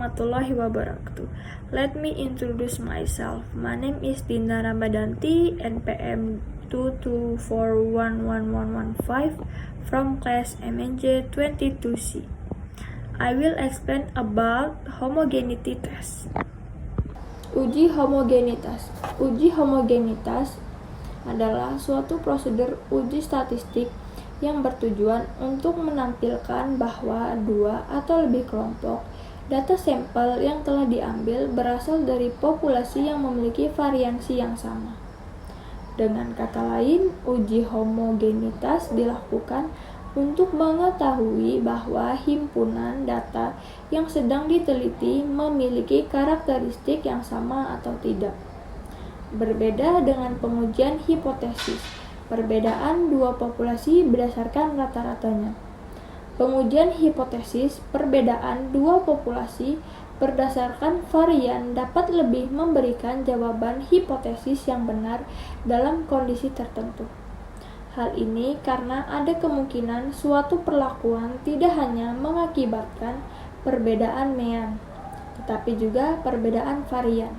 warahmatullahi wabarakatuh. Let me introduce myself. My name is Dinda Ramadanti, NPM 2241115 from class MNJ 22C. I will explain about homogeneity test. Uji homogenitas. Uji homogenitas adalah suatu prosedur uji statistik yang bertujuan untuk menampilkan bahwa dua atau lebih kelompok data sampel yang telah diambil berasal dari populasi yang memiliki variansi yang sama. Dengan kata lain, uji homogenitas dilakukan untuk mengetahui bahwa himpunan data yang sedang diteliti memiliki karakteristik yang sama atau tidak. Berbeda dengan pengujian hipotesis, perbedaan dua populasi berdasarkan rata-ratanya. Pengujian hipotesis, perbedaan dua populasi berdasarkan varian dapat lebih memberikan jawaban hipotesis yang benar dalam kondisi tertentu. Hal ini karena ada kemungkinan suatu perlakuan tidak hanya mengakibatkan perbedaan mean, tetapi juga perbedaan varian.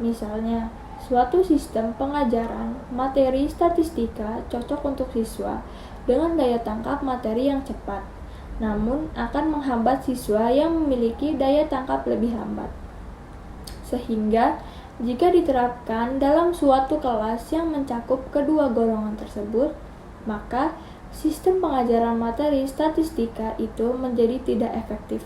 Misalnya, suatu sistem pengajaran materi statistika cocok untuk siswa dengan daya tangkap materi yang cepat, namun akan menghambat siswa yang memiliki daya tangkap lebih lambat. Sehingga, jika diterapkan dalam suatu kelas yang mencakup kedua golongan tersebut, maka sistem pengajaran materi statistika itu menjadi tidak efektif.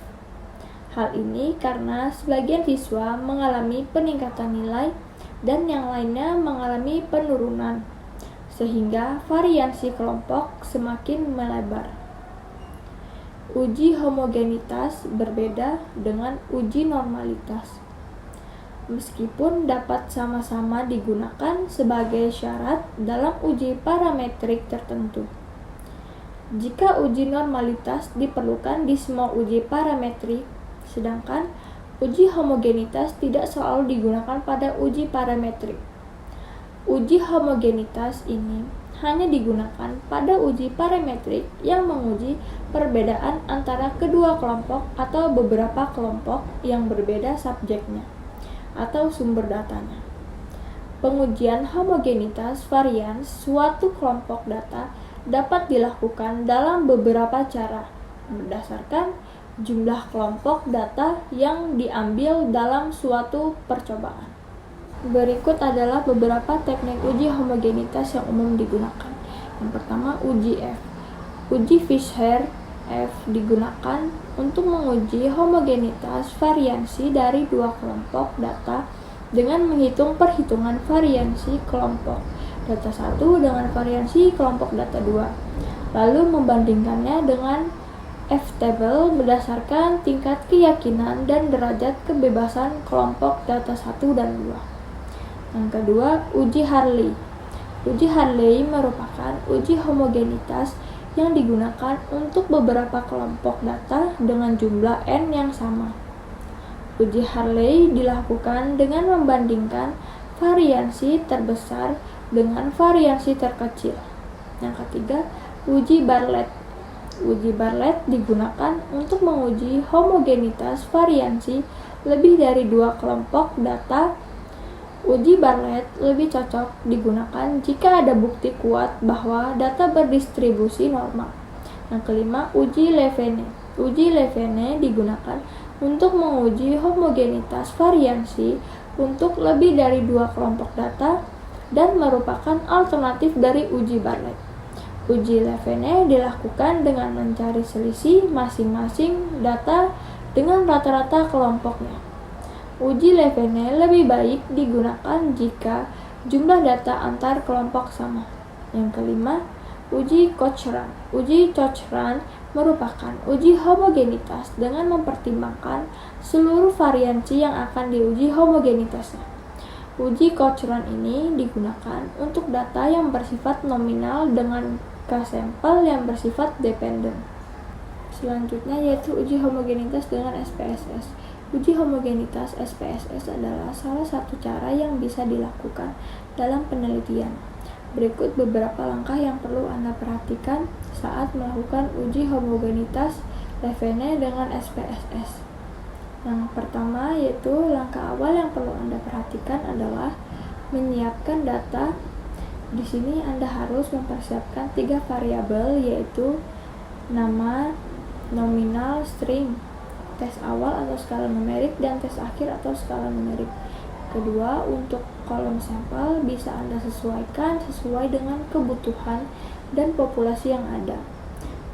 Hal ini karena sebagian siswa mengalami peningkatan nilai dan yang lainnya mengalami penurunan, sehingga variansi kelompok semakin melebar. Uji homogenitas berbeda dengan uji normalitas. Meskipun dapat sama-sama digunakan sebagai syarat dalam uji parametrik tertentu. Jika uji normalitas diperlukan di semua uji parametrik, sedangkan uji homogenitas tidak selalu digunakan pada uji parametrik. Uji homogenitas ini hanya digunakan pada uji parametrik yang menguji perbedaan antara kedua kelompok atau beberapa kelompok yang berbeda subjeknya atau sumber datanya. Pengujian homogenitas varians suatu kelompok data dapat dilakukan dalam beberapa cara berdasarkan jumlah kelompok data yang diambil dalam suatu percobaan. Berikut adalah beberapa teknik uji homogenitas yang umum digunakan. Yang pertama, uji F. Uji Fisher-F digunakan untuk menguji homogenitas variansi dari dua kelompok data dengan menghitung perhitungan variansi kelompok data 1 dengan variansi kelompok data 2, lalu membandingkannya dengan F-table berdasarkan tingkat keyakinan dan derajat kebebasan kelompok data 1 dan 2. Yang kedua, uji Hartley. Uji Hartley merupakan uji homogenitas yang digunakan untuk beberapa kelompok data dengan jumlah N yang sama. Uji Hartley dilakukan dengan membandingkan variansi terbesar dengan variansi terkecil. Yang ketiga, uji Bartlett. Uji Bartlett digunakan untuk menguji homogenitas variansi lebih dari dua kelompok data. Uji Bartlett lebih cocok digunakan jika ada bukti kuat bahwa data berdistribusi normal. Yang kelima, uji Levene. Uji Levene digunakan untuk menguji homogenitas variansi untuk lebih dari dua kelompok data dan merupakan alternatif dari uji Bartlett. Uji Levene dilakukan dengan mencari selisih masing-masing data dengan rata-rata kelompoknya. Uji Levene lebih baik digunakan jika jumlah data antar kelompok sama. Yang kelima, uji Cochran. Uji Cochran merupakan uji homogenitas dengan mempertimbangkan seluruh variansi yang akan diuji homogenitasnya. Uji Cochran ini digunakan untuk data yang bersifat nominal dengan k-sampel yang bersifat dependen. Selanjutnya yaitu uji homogenitas dengan SPSS. Uji homogenitas SPSS adalah salah satu cara yang bisa dilakukan dalam penelitian. Berikut beberapa langkah yang perlu Anda perhatikan saat melakukan uji homogenitas Levene dengan SPSS. Yang pertama yaitu langkah awal yang perlu Anda perhatikan adalah menyiapkan data. Di sini Anda harus mempersiapkan 3 variabel yaitu nama, nominal, string, tes awal atau skala numerik, dan tes akhir atau skala numerik. Kedua, untuk kolom sampel bisa Anda sesuaikan sesuai dengan kebutuhan dan populasi yang ada.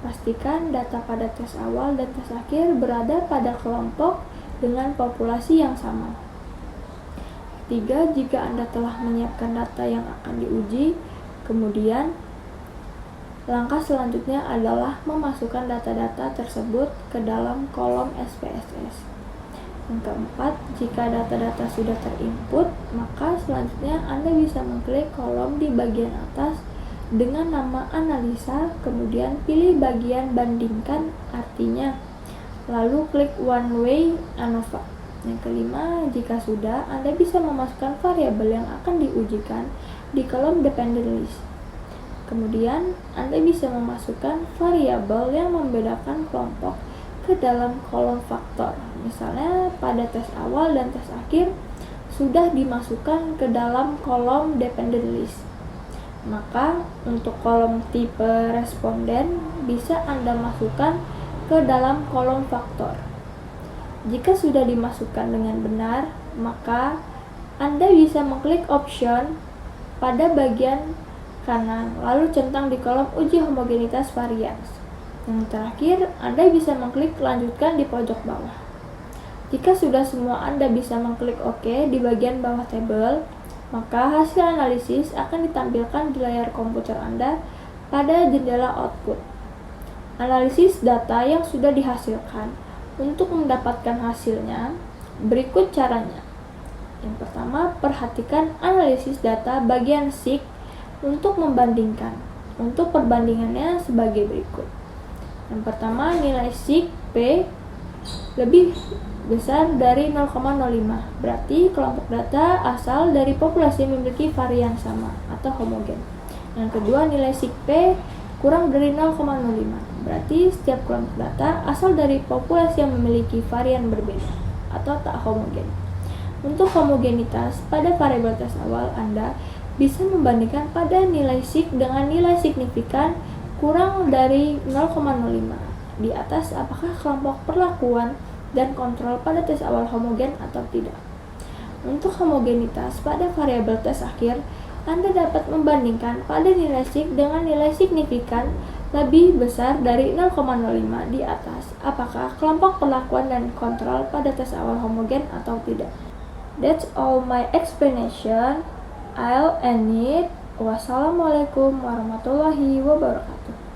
Pastikan data pada tes awal dan tes akhir berada pada kelompok dengan populasi yang sama. Ketiga, jika Anda telah menyiapkan data yang akan diuji, kemudian langkah selanjutnya adalah memasukkan data-data tersebut ke dalam kolom SPSS. Yang keempat, jika data-data sudah terinput, maka selanjutnya Anda bisa mengklik kolom di bagian atas dengan nama analisa, kemudian pilih bagian bandingkan artinya, lalu klik one way ANOVA. Yang kelima, jika sudah, Anda bisa memasukkan variabel yang akan diujikan di kolom dependent list. Kemudian, Anda bisa memasukkan variabel yang membedakan kelompok ke dalam kolom faktor. Misalnya, pada tes awal dan tes akhir sudah dimasukkan ke dalam kolom dependent list. Maka, untuk kolom tipe responden bisa Anda masukkan ke dalam kolom faktor. Jika sudah dimasukkan dengan benar, maka Anda bisa mengklik option pada bagian kanan, lalu centang di kolom uji homogenitas varians. Yang terakhir, Anda bisa mengklik lanjutkan di pojok bawah. Jika sudah semua, Anda bisa mengklik OK di bagian bawah tabel, maka hasil analisis akan ditampilkan di layar komputer Anda pada jendela output. Analisis data yang sudah dihasilkan. Untuk mendapatkan hasilnya, berikut caranya. Yang pertama, perhatikan analisis data bagian SIG untuk membandingkan. Untuk perbandingannya sebagai berikut. Yang pertama, nilai SIG P lebih besar dari 0,05. Berarti kelompok data asal dari populasi yang memiliki varian sama atau homogen. Yang kedua, nilai SIG P kurang dari 0,05. Berarti setiap kelompok data asal dari populasi yang memiliki varian berbeda atau tak homogen. Untuk homogenitas, pada variabel tes awal Anda bisa membandingkan pada nilai SIG dengan nilai signifikan kurang dari 0,05. Di atas apakah kelompok perlakuan dan kontrol pada tes awal homogen atau tidak. Untuk homogenitas pada variabel tes akhir, Anda dapat membandingkan pada nilai SIG dengan nilai signifikan lebih besar dari 0,05 di atas apakah kelompok perlakuan dan kontrol pada tes awal homogen atau tidak. That's all my explanation. I'll end it. Wassalamualaikum warahmatullahi wabarakatuh.